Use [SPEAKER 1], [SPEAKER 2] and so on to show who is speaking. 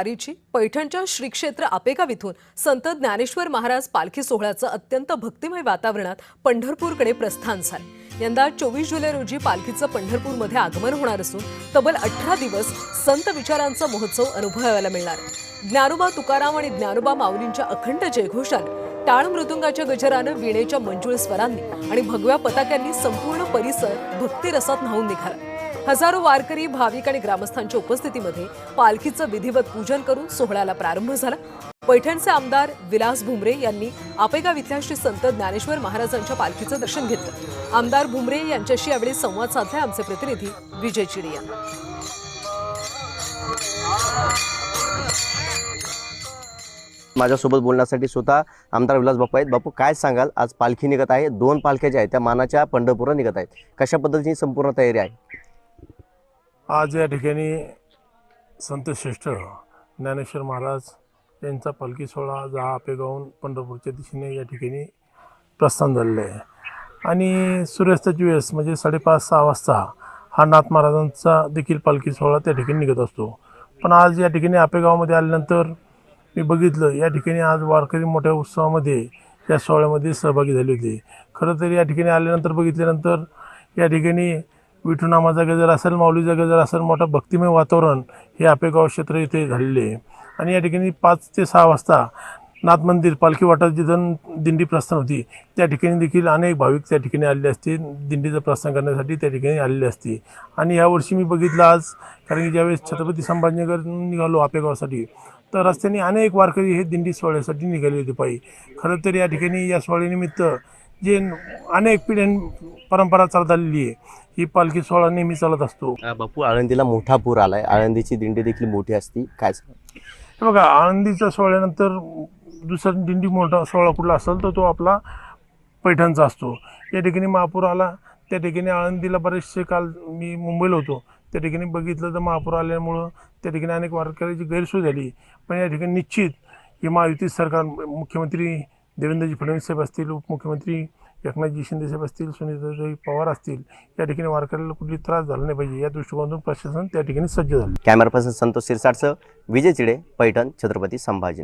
[SPEAKER 1] वारीची पैठणच्या श्री क्षेत्र आपेगाव इथून संत ज्ञानेश्वर महाराज पालखी सोहळ्याचं अत्यंत भक्तिमय वातावरणात पंढरपूरकडे प्रस्थान झाले। यंदा 24 जुलै रोजी पालखीचं पंढरपूरमध्ये आगमन होणार असून तब्बल 18 दिवस संत विचारांचा महोत्सव अनुभवायला मिळणार आहे। ज्ञानोबा तुकाराम आणि ज्ञानोबा माऊलींच्या अखंड जयघोषाने, टाळ मृदुंगाच्या गजरानं, वीणेच्या मंजुळ स्वरांनी आणि भगव्या पताक्यांनी संपूर्ण परिसर भक्तिरसात न्हाऊन निघाला। हजारो वारकरी, भाविक आणि ग्रामस्थांच्या उपस्थितीमध्ये पालखीचं विधिवत पूजन करून सोहळ्याला प्रारंभ झाला। पैठणचे आमदार विलास भुमरे यांनी आपेगाव इथल्या श्री संत ज्ञानेश्वर महाराजांच्या पालखीचं दर्शन घेतलं। आमदार भुमरे यांच्याशी यावेळी संवाद साधला आमचे प्रतिनिधी विजय चिडिया।
[SPEAKER 2] माझ्यासोबत बोलण्यासाठी स्वतः आमदार विलास बापू आहेत। बापू, काय सांगाल? आज पालखी निघत आहे, 2 पालख्या ज्या आहेत त्या मानाच्या पंढरपूरला निघत आहेत, कशा पद्धतीची संपूर्ण तयारी आहे?
[SPEAKER 3] आज या ठिकाणी संत श्रेष्ठ ज्ञानेश्वर महाराज यांचा पालखी सोहळा आज आपेगावहून पंढरपूरच्या दिशेने या ठिकाणी प्रस्थान झालेलं आहे आणि सूर्यास्ताची वेळेस म्हणजे 5:30-6 वाजता हा नाथ महाराजांचा देखील पालखी सोहळा त्या ठिकाणी निघत असतो। पण आज या ठिकाणी आपेगावमध्ये आल्यानंतर मी बघितलं, या ठिकाणी आज वारकरी मोठ्या उत्सवामध्ये या सोहळ्यामध्ये सहभागी झाले होते। खरं तर या ठिकाणी आल्यानंतर बघितल्यानंतर या ठिकाणी विठुनामाचा गजर असेल, माऊलीचा गजर असेल, मोठा भक्तिमय वातावरण हे आपेगाव क्षेत्र इथे झालेले आहे आणि या ठिकाणी 5 ते 6 वाजता नाथ मंदिर पालखी वाटात जिथून दिंडी प्रस्थान होती त्या ठिकाणी देखील अनेक भाविक त्या ठिकाणी आलेले असते, दिंडीचं प्रस्थान करण्यासाठी त्या ठिकाणी आलेले असते। आणि यावर्षी मी बघितलं आज, कारण की ज्यावेळेस छत्रपती संभाजीनगर निघालो आपेगावासाठी तर रस्त्याने अनेक वारकरी हे दिंडी सोहळ्यासाठी निघाले होते पायी। खरं तर या ठिकाणी या सोहळ्यानिमित्त जे अनेक पिढ्यां परंपरा चालत आलेली आहे, ही पालखी सोहळा नेहमी चालत असतो।
[SPEAKER 2] बापू, आळंदीला मोठा पूर आलाय, आळंदीची दिंडी देखील मोठी असती, काय सांगाल?
[SPEAKER 3] बघा, आळंदीच्या सोहळ्यानंतर दुसरा दिंडी मोठा सोहळा कुठला असेल तर तो आपला पैठणचा असतो। या ठिकाणी महापूर आला, त्या ठिकाणी आळंदीला बरेचसे काल मी मुंबईला होतो, त्या ठिकाणी बघितलं तर महापूर आल्यामुळं त्या ठिकाणी अनेक वारकऱ्याची गैरसोय झाली। पण या ठिकाणी निश्चित हे महायुती सरकार, मुख्यमंत्री देवेंद्रजी फडणवीस साहेब असतील, उपमुख्यमंत्री एकनाथजी शिंदे साहेब असतील, सुनीताजी पवार असतील, या ठिकाणी वारकऱ्याला कुठली त्रास झाला नाही पाहिजे या दृष्टिकोनातून प्रशासन त्या ठिकाणी सज्ज झालं।
[SPEAKER 2] कॅमेरा पर्सन संतोष शिरसाटसह विजय चिडे, पैठण, छत्रपती संभाजीनगर।